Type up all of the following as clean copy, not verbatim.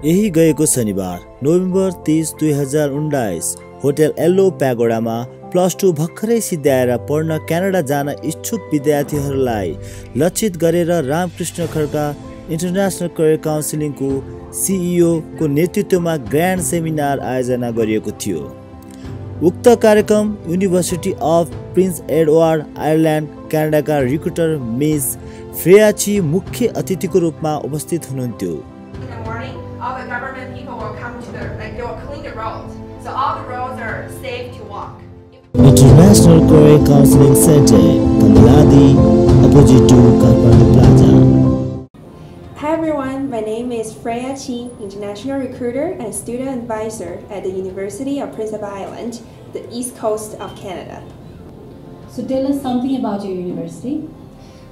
यही गएको शनिबार नोभेम्बर 30, 2019 होटल येल्लो प्यागोडामा +2 भर्खरै सिद्ध्याएर पढ्न क्यानाडा जान इच्छुक विद्यार्थीहरूलाई लक्षित गरेर रामकृष्ण खड्का इन्टरनेसनल करियर काउन्सिलिङको CEO को नेतृत्वमा ग्रान्ड सेमिनार आयोजना गरिएको थियो। उक्त कार्यक्रम university of Prince Edward Island क्यानाडाका रिक्रुटर मिस फ्रेयाची मुख्य अतिथिको रूपमा उपस्थित हुनुहुन्थ्यो। All the government people will come to they will clean the roads, so all the roads are safe to walk. International Career Counseling Center, Pangaladi, opposite to Opp.KTM PLAZA. Hi everyone, my name is Freya Chi, International Recruiter and Student Advisor at the University of Prince Edward Island, the East Coast of Canada. So tell us something about your university.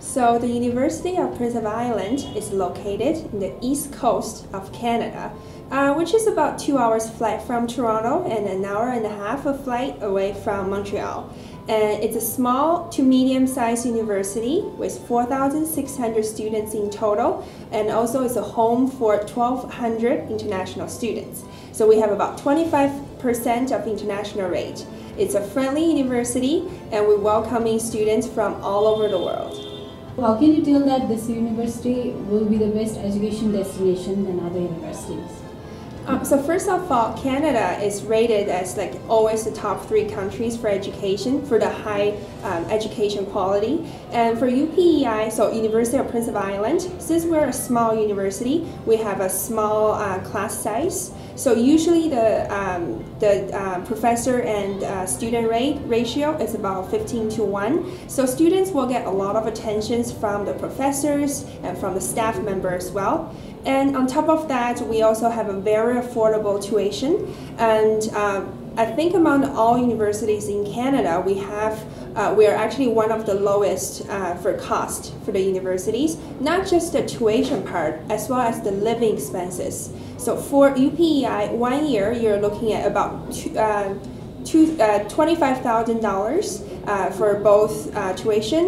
So the University of Prince Edward Island is located in the east coast of Canada, which is about 2 hours flight from Toronto and an hour and a half of flight away from Montreal. And it's a small to medium-sized university with 4,600 students in total, and also it's a home for 1,200 international students. So we have about 25% of international rate. It's a friendly university, and we're welcoming students from all over the world. How can you tell that this university will be the best education destination than other universities? So first of all, Canada is rated as always the top 3 countries for education, for the high education quality. And for UPEI, so University of Prince Edward Island, since we're a small university, we have a small class size. So usually the professor and student ratio is about 15:1. So students will get a lot of attentions from the professors and from the staff member as well. And on top of that, we also have a very affordable tuition. And I think among all universities in Canada, we are actually one of the lowest for cost for the universities, not just the tuition part, as well as the living expenses. So for UPEI, 1 year, you're looking at about $25,000 for both tuition,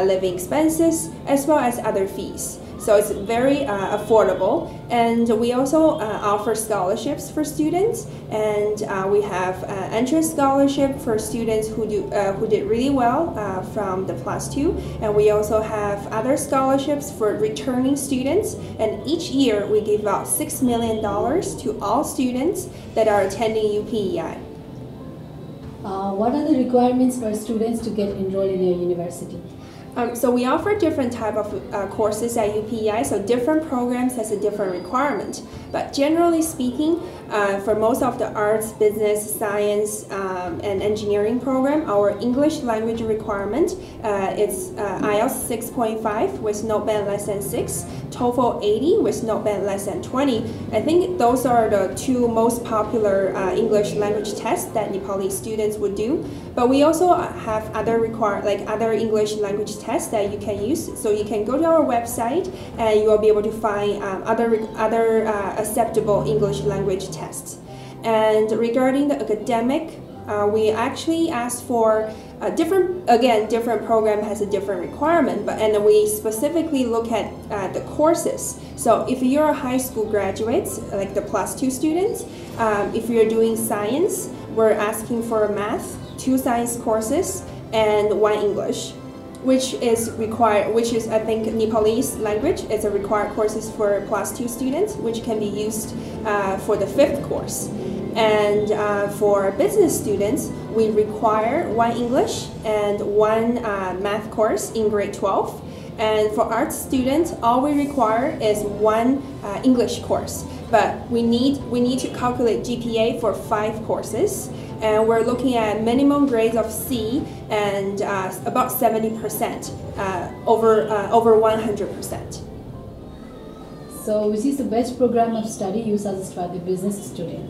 living expenses, as well as other fees. So it's very affordable, and we also offer scholarships for students, and we have entrance scholarship for students who did really well from the +2, and we also have other scholarships for returning students, and each year we give out $6 million to all students that are attending UPEI. What are the requirements for students to get enrolled in your university? So we offer different type of courses at UPEI, so different programs has a different requirement. But generally speaking, for most of the arts, business, science, and engineering program, our English language requirement is IELTS 6.5 with note band less than 6, TOEFL 80 with note band less than 20. I think those are the 2 most popular English language tests that Nepalese students would do. But we also have other other English language tests that you can use. So you can go to our website and you will be able to find other acceptable English language tests. And regarding the academic, we actually ask for different program has a different requirement, and we specifically look at the courses. So if you're a high school graduates, like the +2 students, if you're doing science, we're asking for math, 2 science courses, and 1 English, which is I think Nepalese language is a required courses for +2 students, which can be used for the 5th course. And for business students, we require 1 English and 1 math course in grade 12. And for arts students, all we require is 1 English course. But we need to calculate GPA for 5 courses. And we're looking at minimum grades of C and about 70%, over 100%. So which is the best program of study you suggest for the business student?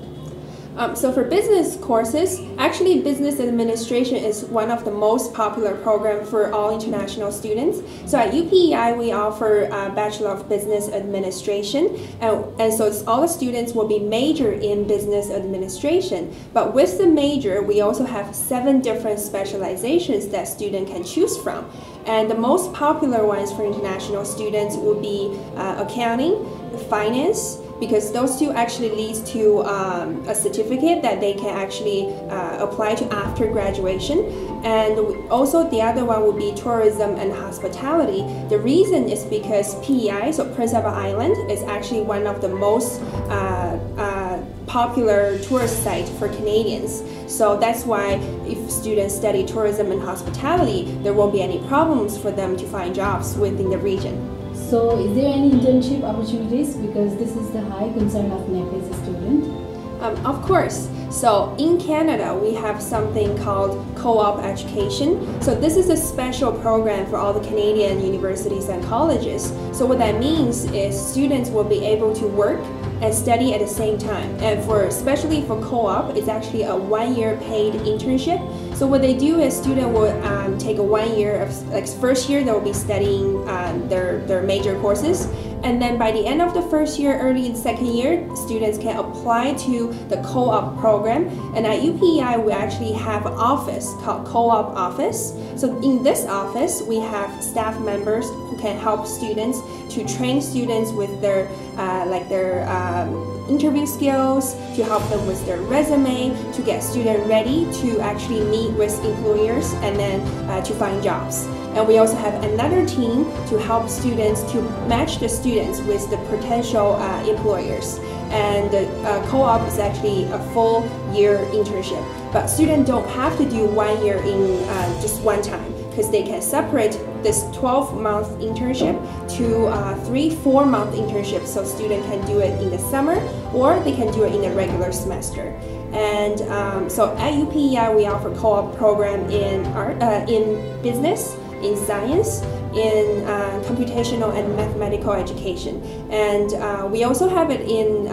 So for business courses, actually business administration is one of the most popular programs for all international students. So at UPEI, we offer a Bachelor of Business Administration, and so all the students will be major in business administration. But with the major, we also have 7 different specializations that student can choose from. And the most popular ones for international students would be accounting, finance, because those two actually leads to a certificate that they can actually apply to after graduation. And also the other one would be tourism and hospitality. The reason is because PEI, so Prince Edward Island, is actually one of the most popular tourist site for Canadians. So that's why if students study tourism and hospitality, there won't be any problems for them to find jobs within the region. So is there any internship opportunities, because this is the high concern of NEP as a student? Of course. So in Canada, we have something called co-op education. So this is a special program for all the Canadian universities and colleges. So what that means is students will be able to work and study at the same time. And especially for co-op, it's actually a 1-year paid internship. So what they do is student will take a 1 year of, like first year they will be studying their major courses. And then by the end of the first year, early in second year, students can apply to the co-op program. And at UPEI, we actually have an office called Co-op Office. So in this office, we have staff members who can help students to train students with their interview skills, to help them with their resume, to get students ready to actually meet with employers and then to find jobs. And we also have another team to help students to match the students with the potential employers. And the co-op is actually a full year internship. But students don't have to do 1 year in just one time, because they can separate this 12-month internship to 3-4-month internship. So students can do it in the summer, or they can do it in the regular semester. And so at UPEI, we offer co-op program in art, in business, in science, in computational and mathematical education. And we also have it in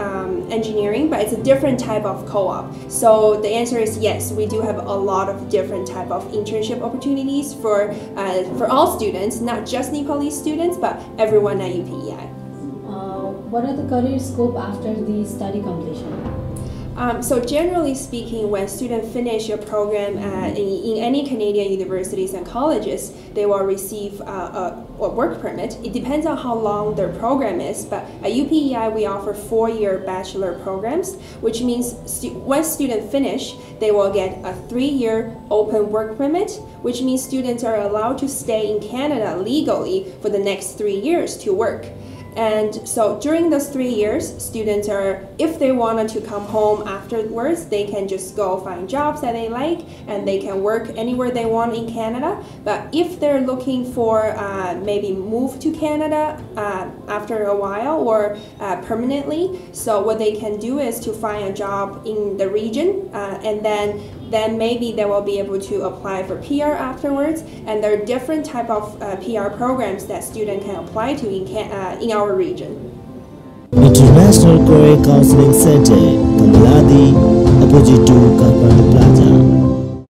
engineering, but it's a different type of co-op. So the answer is yes, we do have a lot of different type of internship opportunities for all students, not just Nepalese students, but everyone at UPEI. What are the career scope after the study completion? So generally speaking, when students finish a program in any Canadian universities and colleges, they will receive a work permit. It depends on how long their program is, but at UPEI we offer 4-year bachelor programs, which means once students finish, they will get a 3-year open work permit, which means students are allowed to stay in Canada legally for the next 3 years to work. And so during those 3 years, students are, if they wanted to come home afterwards, they can just go find jobs that they like, and they can work anywhere they want in Canada. But if they're looking for maybe move to Canada after a while or permanently, so what they can do is to find a job in the region, and then maybe they will be able to apply for PR afterwards. And there are different type of PR programs that students can apply to in our region. International Career Counseling Center, Kamaladi, opposite to Opp.KTM PLAZA.